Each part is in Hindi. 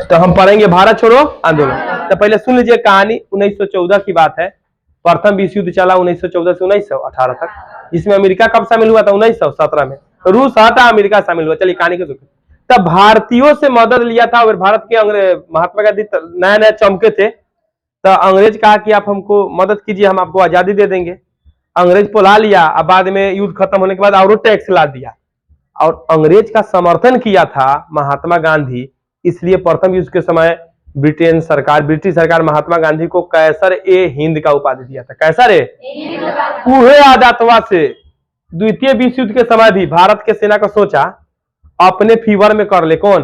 तो हम पढ़ेंगे भारत छोड़ो आंदोलन। तो पहले सुन लीजिए कहानी। 1914 की बात है। प्रथम विश्व युद्ध चला 1914 से 1918 तक, जिसमें अमेरिका कब शामिल हुआ था? 1917 में। रूस हटा, अमेरिका शामिल हुआ। चलिए कहानी को सुनिए। तब भारतीयों से मदद लिया था और भारत के अंग्रेज महात्मा गांधी नया नया चमके थे। तो अंग्रेज कहा कि आप हमको मदद कीजिए, हम आपको आजादी दे देंगे। अंग्रेज पोला लिया। अब बाद में युद्ध खत्म होने के बाद और टैक्स ला दिया। और अंग्रेज का समर्थन किया था महात्मा गांधी, इसलिए प्रथम युद्ध के समय ब्रिटिश सरकार महात्मा गांधी को कैसर ए हिंद का उपाधि दिया था। कैसर ए उहे आजातवा से द्वितीय विश्व युद्ध के समय भी भारत के सेना को सोचा अपने फीवर में कर ले। कौन?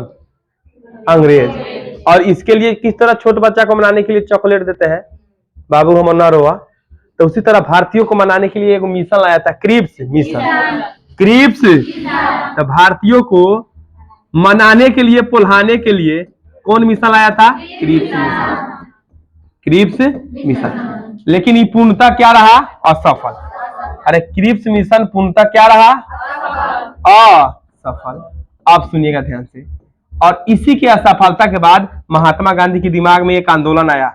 अंग्रेज। और इसके लिए किस तरह छोट बच्चा को मनाने के लिए चॉकलेट देते हैं, बाबू हम ना रोआ। तो उसी तरह भारतीयों को मनाने के लिए एक मिशन लाया था, क्रिप्स मिशन। क्रिप्स। तो भारतीयों को मनाने के लिए, पुल्हाने के लिए कौन मिशन लाया था? Cripps mission. Cripps mission. लेकिन ये पूर्णतः क्या रहा? असफल। अरे क्रिप्स मिशन पूर्णतः क्या रहा? असफल। आप सुनिएगा ध्यान से। और इसी के असफलता के बाद महात्मा गांधी के दिमाग में एक आंदोलन आया,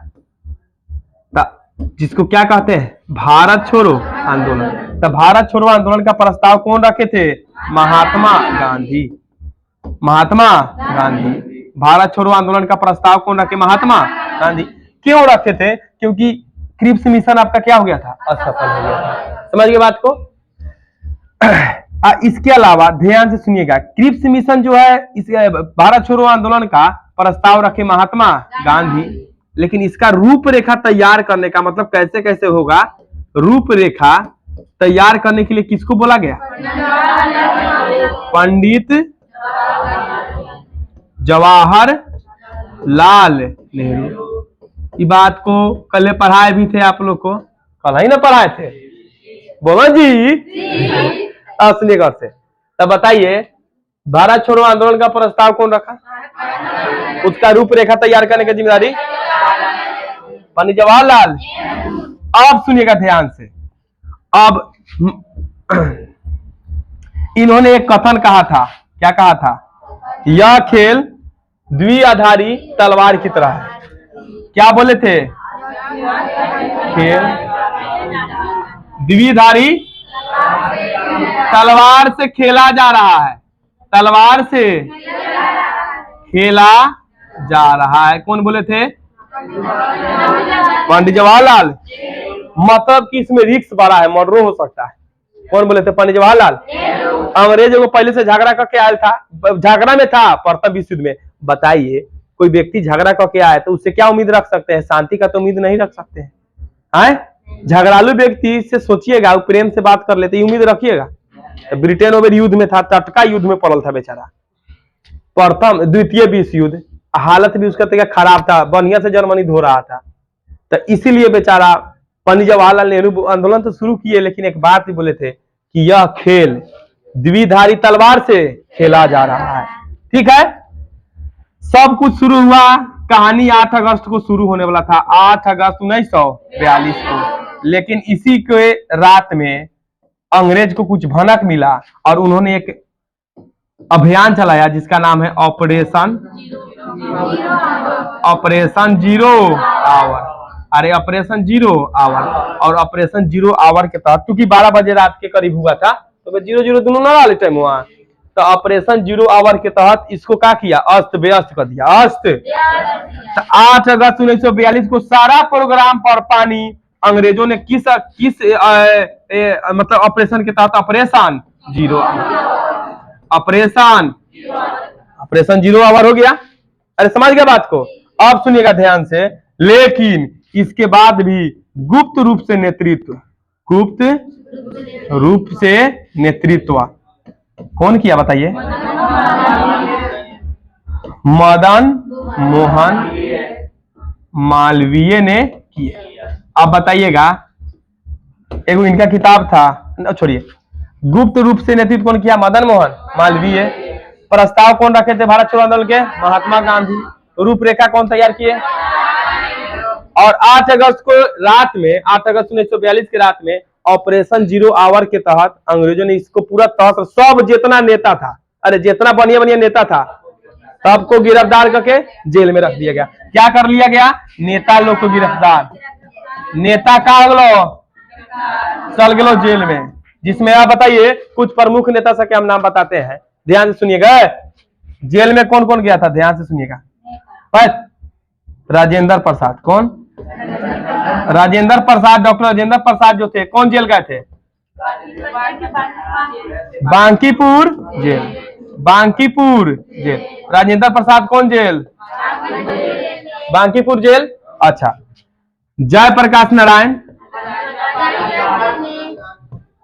जिसको क्या कहते हैं? भारत छोड़ो आंदोलन। तो भारत छोड़ो आंदोलन का प्रस्ताव कौन रखे थे? महात्मा गांधी। महात्मा गांधी। भारत छोड़ो आंदोलन का प्रस्ताव कौन रखे? महात्मा गांधी। क्यों रखे थे? क्योंकि क्रिप्स मिशन आपका क्या हो गया था? असफल हो गया था। समझ गए बात को? इसके अलावा ध्यान से सुनिएगा, क्रिप्स मिशन जो है, इस भारत छोड़ो आंदोलन का प्रस्ताव रखे महात्मा गांधी, लेकिन इसका रूपरेखा तैयार करने का मतलब कैसे कैसे होगा, रूपरेखा तैयार करने के लिए किसको बोला गया? पंडित जवाहरलाल नेहरू। ये बात को कल पढ़ाए भी थे आप लोग को, कल ही ना पढ़ाए थे? बोलो जी। सुनिएगा से। तब बताइए भारत छोड़ो आंदोलन का प्रस्ताव कौन रखा? उसका रूपरेखा तैयार करने की जिम्मेदारी पंडित जवाहरलाल। अब सुनिएगा ध्यान से। अब इन्होंने एक कथन कहा था। क्या कहा था? यह खेल द्विआधारी तलवार की तरह है। क्या बोले थे? खेल द्विधारी तलवार से खेला जा रहा है। तलवार से खेला जा रहा है। कौन बोले थे? पंडित जवाहरलाल। मतलब कि इसमें रिस्क बड़ा है, मर्डर हो सकता है। कौन बोले थे? पंडित जवाहरलाल। अंग्रेजों को पहले से झगड़ा करके आया था, झगड़ा में था प्रथम विश्व युद्ध में। बताइए कोई व्यक्ति झगड़ा करके आया तो उससे क्या उम्मीद रख सकते हैं? शांति का तो उम्मीद नहीं रख सकते हैं। झगड़ालू व्यक्ति से सोचिएगा, वो प्रेम से बात कर लेते, उम्मीद रखिएगा। तो ब्रिटेन ओवर युद्ध में था, टटका युद्ध में पड़ल था बेचारा। प्रथम द्वितीय विश्व युद्ध, हालत भी उसका तरीका खराब था, बढ़िया से जर्मनी धो रहा था। तो इसीलिए बेचारा पंडित जवाहरलाल नेहरू आंदोलन तो शुरू किए, लेकिन एक बात भी बोले थे कि यह खेल द्विधारी तलवार से खेला जा रहा है। ठीक है, सब कुछ शुरू हुआ। कहानी 8 अगस्त को शुरू होने वाला था, 8 अगस्त 1942 को। लेकिन इसी के रात में अंग्रेज को कुछ भनक मिला और उन्होंने एक अभियान चलाया जिसका नाम है ऑपरेशन जीरो आवर। अरे ऑपरेशन जीरो आवर। और ऑपरेशन जीरो आवर के तहत, क्योंकि 12 बजे रात के करीब हुआ था, तो 00 दोनों ना वाले टाइम हुआ, तो ऑपरेशन जीरो आवर के तहत इसको क्या किया? अस्त व्यस्त कर दिया। अस्त। 8 अगस्त 1942 को सारा प्रोग्राम पर पानी अंग्रेजों ने किस मतलब ऑपरेशन के तहत ऑपरेशन जीरो आवर हो गया। अरे समझ गया बात को? अब सुनिएगा ध्यान से। लेकिन इसके बाद भी गुप्त रूप से नेतृत्व कौन किया? बताइए। मदन मोहन मालवीय ने किया। अब बताइएगा, एक इनका किताब था, छोड़िए। गुप्त रूप से नेतृत्व कौन किया? मदन मोहन मालवीय। प्रस्ताव कौन रखे थे भारत छोड़ो आंदोलन के? महात्मा गांधी। रूपरेखा कौन तैयार किए? और 8 अगस्त को रात में, 8 अगस्त 1942 की रात में ऑपरेशन जीरो आवर के तहत अंग्रेजों ने इसको पूरा तहस, सब जितना नेता था, अरे जितना बढ़िया बढ़िया नेता था, सबको गिरफ्तार करके जेल में रख दिया गया। क्या कर लिया गया? नेता लोग को गिरफ्तार, नेता का गलो चल गलो जेल में। जिसमें आप बताइए कुछ प्रमुख नेता से हम नाम बताते हैं, ध्यान से सुनिएगा। जेल में कौन कौन गया था, ध्यान से सुनिएगा। राजेंद्र प्रसाद, कौन? राजेंद्र प्रसाद, डॉक्टर राजेंद्र प्रसाद जो थे, कौन जेल गए थे? Bankipur jail, Bankipur jail. राजेंद्र प्रसाद कौन जेल? बांकीपुर जेल। अच्छा, जयप्रकाश नारायण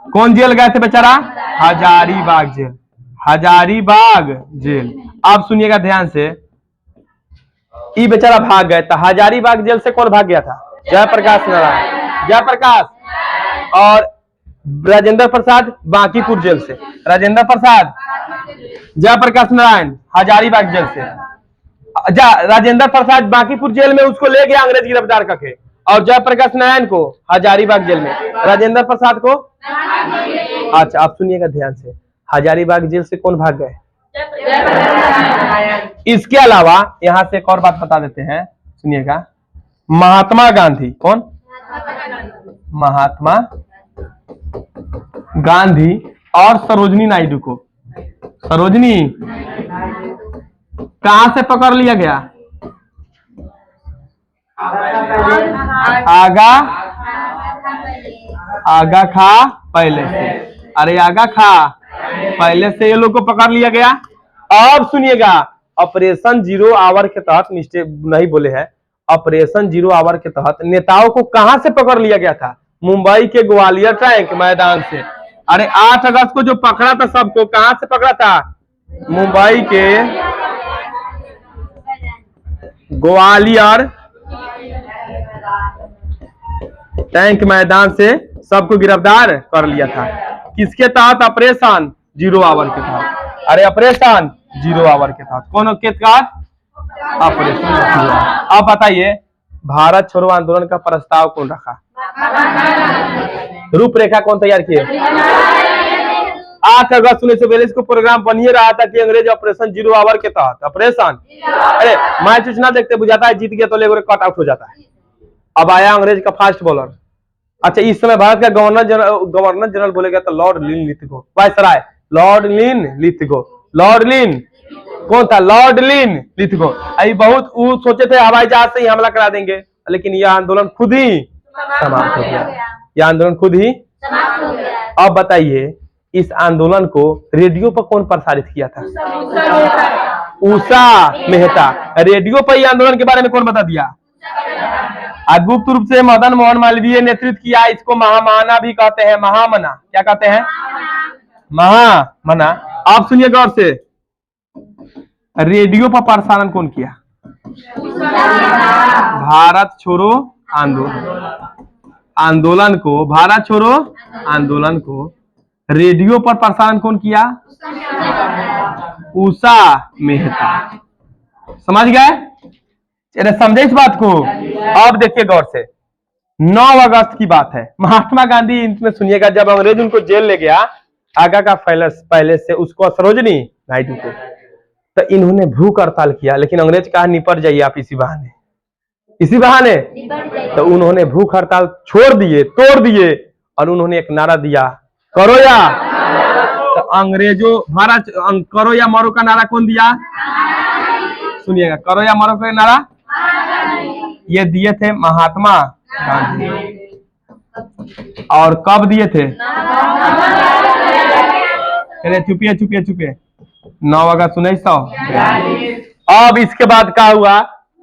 कौन जेल गए थे बेचारा? Hazaribagh jail, Hazaribagh jail. आप सुनिएगा ध्यान से, ये बेचारा भाग गया था। हजारीबाग जेल से कौन भाग गया था? जयप्रकाश नारायण, जयप्रकाश। और राजेंद्र प्रसाद बांकीपुर जेल से, राजेंद्र प्रसाद, जयप्रकाश नारायण हजारीबाग जेल से। राजेंद्र प्रसाद बांकीपुर जेल में उसको ले गया अंग्रेज गिरफ्तार करके, और जयप्रकाश नारायण को हजारीबाग जेल में, राजेंद्र प्रसाद को। अच्छा, आप सुनिएगा ध्यान से, हजारीबाग जेल से कौन भाग गए? इसके अलावा यहां से एक और बात बता देते हैं, सुनिएगा। महात्मा गांधी, कौन? महात्मा गांधी और सरोजनी नायडू को, सरोजनी कहां से पकड़ लिया गया? आगा खा पहले से, अरे आगा खा पहले से ये लोग को पकड़ लिया गया। अब सुनिएगा, ऑपरेशन जीरो आवर के तहत, मिस्टेक नहीं बोले हैं, ऑपरेशन जीरो आवर के तहत नेताओं को कहां से पकड़ लिया गया था? मुंबई के ग्वालियर टैंक मैदान से। अरे 8 अगस्त को जो पकड़ा था सबको, कहां से पकड़ा था? मुंबई के ग्वालियर टैंक मैदान से सबको गिरफ्तार कर लिया था। किसके तहत? ऑपरेशन जीरो आवर के तहत। अरे ऑपरेशन जीरो आवर के तहत, कौन के तहत? Operation zero. अब बताइए, भारत छोड़ो आंदोलन का प्रस्ताव कौन रखा? रूपरेखा कौन तैयार किए? 8 अगस्त 1942 को प्रोग्राम बनिए रहा था कि अंग्रेज ऑपरेशन जीरो आवर के तहत, ऑपरेशन। अरे मैच सूचना देखते बुझाता है जीत गया तो लेकर कट आउट हो जाता है। अब आया अंग्रेज का फास्ट बॉलर। अच्छा, इस समय भारत का गवर्नर जनरल बोलेगा तो लॉर्ड लिन लिथगो, वायसराय लॉर्ड लिन लिथगो। लॉर्ड लिन कौन था? लॉर्ड लिन लिथगो। अभी बहुत वो सोचे थे हवाई जहाज से ही हमला करा देंगे, लेकिन यह आंदोलन खुद ही समाप्त हो गया। यह आंदोलन खुद ही समाप्त हो गया। अब बताइए, इस आंदोलन को रेडियो पर कौन प्रसारित किया था? उषा मेहता। रेडियो पर यह आंदोलन के बारे में कौन बता दिया? गुप्त रूप से मदन मोहन मालवीय नेतृत्व किया। इसको महामना भी कहते हैं, महामना। क्या कहते हैं? महामना। आप सुनिए गौर से, रेडियो पर प्रसारण कौन किया? भारत छोड़ो आंदोलन को, भारत छोड़ो आंदोलन को रेडियो पर प्रसारण कौन किया? उषा मेहता। समझ गए? समझे इस बात को? अब देखिए गौर से, 9 अगस्त की बात है। महात्मा गांधी, इसमें सुनिएगा, जब अंग्रेज उनको जेल ले गया आगा का पहले से, उसको सरोजनी नायडू को, तो इन्होंने भूख हड़ताल किया। लेकिन अंग्रेज कहा निपट जाइए आप इसी बहाने, इसी बहाने। तो उन्होंने भूख हड़ताल छोड़ दिए, तोड़ दिए, और उन्होंने एक नारा दिया, करो या। तो अंग्रेजों भारत करो या मरो का नारा कौन दिया? सुनिएगा, करो या मरो का नारा ये दिए थे महात्मा गांधी। और कब दिए थे? चुपिए चुपिए चुपिए, 9 अगस्त 1942। अब इसके बाद क्या हुआ?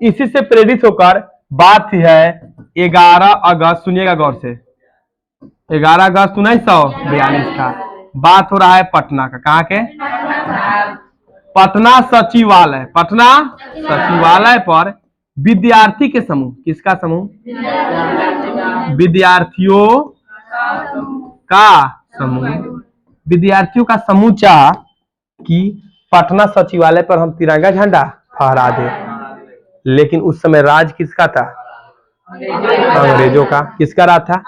इसी से प्रेरित होकर बात है 11 अगस्त, सुनिएगा गौर से, 11 अगस्त 1942 का बात हो रहा है पटना का। कहाँ के? पटना सचिवालय, पटना सचिवालय पर विद्यार्थी के समूह, किसका समूह? विद्यार्थियों का समूह, विद्यार्थियों का समूह चाह कि पटना सचिवालय पर हम तिरंगा झंडा फहरा दे। लेकिन उस समय राज किसका था? अंग्रेजों का। किसका राज था?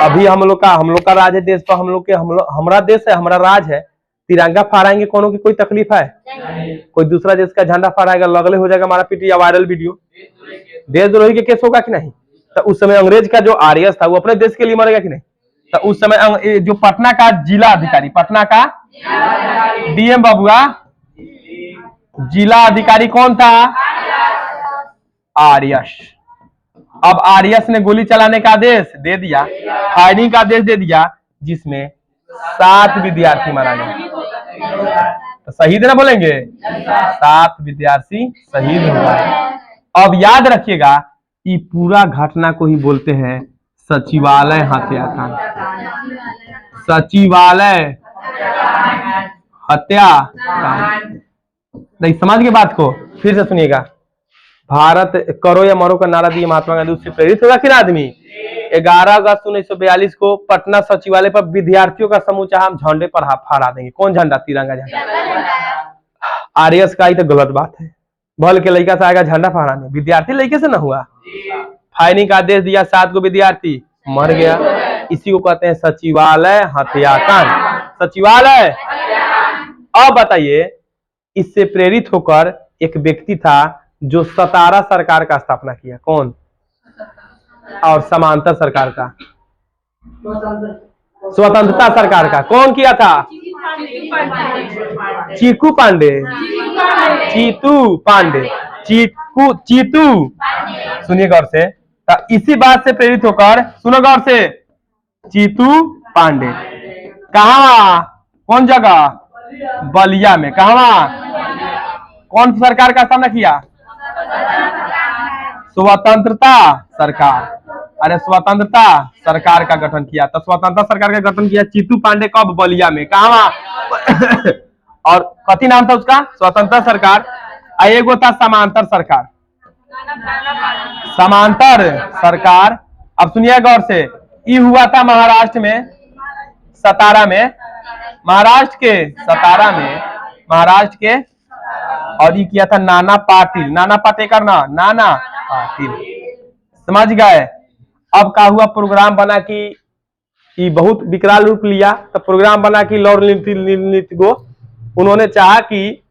अभी हम लोग का राज है देश पर, हमारा देश है, हमारा राज है। तिरंगा फहराएंगे कोनो की कोई तकलीफ है? कोई दूसरा देश का झंडा फहराएगा लगले हो जाएगा मारा पीटी या वायरल वीडियो, देशद्रोही के केस होगा कि नहीं? तो उस समय अंग्रेज का जो आर्यस था वो अपने देश के लिए मरेगा कि नहीं? तो उस समय जो पटना का जिला अधिकारी, पटना का डीएम बबुआ, जिला अधिकारी कौन था? आर्यस। अब आर्यस ने गोली चलाने का आदेश दे दिया, फायरिंग का आदेश दे दिया, जिसमें 7 विद्यार्थी मारा गया। तो शहीद ना बोलेंगे? 7 विद्यार्थी शहीद हो गए। अब याद रखिएगा ये पूरा घटना को ही बोलते हैं सचिवालय हत्याकांड। सचिवालय हत्याकांड। नहीं समझ के बात को फिर से सुनिएगा। भारत करो या मरो का नारा दिए महात्मा गांधी, उससे प्रेरित होगा फिर आदमी। 11 अगस्त 1942 को पटना सचिवालय पर विद्यार्थियों का समूह चाहे हम झंडे पर फहरा देंगे। कौन झंडा? तिरंगा झंडा। आरएस का ही तो गलत बात है, भल के लड़का से आएगा झंडा फहराने, विद्यार्थी लड़के से ना हुआ। फायरिंग का आदेश दिया, 7 को विद्यार्थी मर गया। इसी को कहते हैं सचिवालय हत्याकांड। सचिवालय। अब बताइए, इससे प्रेरित होकर एक व्यक्ति था जो सतारा सरकार का स्थापना किया। कौन? और समांतर सरकार का, स्वतंत्रता सरकार का कौन किया था? चीकू पांडे। चीतू पांडे। चीतू। सुनिए गौर से। तो इसी बात से प्रेरित होकर, सुनो गौर से, चीतू पांडे कहाँ? कौन जगह? बलिया में। कहाँ? कौन सरकार का स्थापना किया? स्वतंत्रता सरकार। अरे स्वतंत्रता सरकार का गठन किया। तो स्वतंत्रता सरकार का गठन किया चीतू पांडे कब? बलिया में। कहाँ? और कथी नाम था उसका? स्वतंत्रता सरकार। एगो था समांतर सरकार। समांतर सरकार। अब सुनिए गौर से, ये हुआ था महाराष्ट्र में, सतारा में, महाराष्ट्र के सतारा में, महाराष्ट्र के। और ये किया था नाना पाटिल। नाना पाटेकर ना, नाना पाटिल। समझ गए? अब क्या हुआ? प्रोग्राम बना कि ये बहुत विकराल रूप लिया। तो प्रोग्राम बना कि लॉर्ड नीतिगो उन्होंने चाहा कि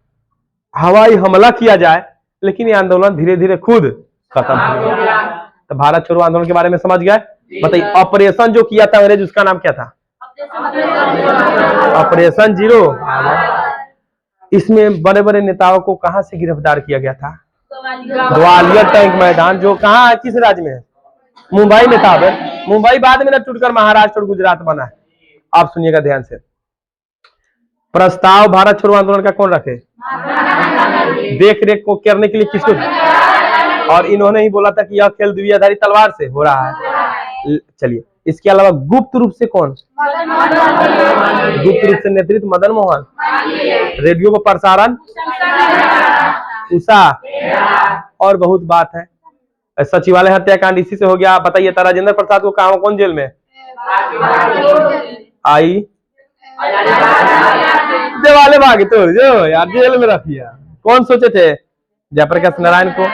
हवाई हमला किया जाए, लेकिन ये आंदोलन धीरे धीरे खुद खत्म हो गया। तो भारत छोड़ो आंदोलन के बारे में समझ गए? बताइए, ऑपरेशन जो किया था अंग्रेज, उसका नाम क्या था? Operation zero. इसमें बड़े बड़े नेताओं को कहां से गिरफ्तार किया गया था? ग्वालियर टैंक मैदान, जो कहां है, किस राज्य में है? मुंबई में था। मुंबई बाद में ना टूटकर महाराष्ट्र और गुजरात बना है। आप सुनिएगा ध्यान से। प्रस्ताव भारत छोड़ो आंदोलन का कौन रखे? देख रेख को करने के लिए किसको? और इन्होंने ही बोला था कि यह खेल द्विआधारी तलवार से हो रहा है। चलिए, इसके अलावा गुप्त रूप से कौन? गुप्त रूप से नेतृत्व मदन मोहन। रेडियो पर प्रसारण उषा। और बहुत बात है। सचिवालय हत्याकांड इसी से हो गया। बताइए, राजेंद्र प्रसाद को कहा, कौन जेल में? आई देवाले भागी तो जो यार जेल में रखिया। कौन सोचे थे? जयप्रकाश नारायण को।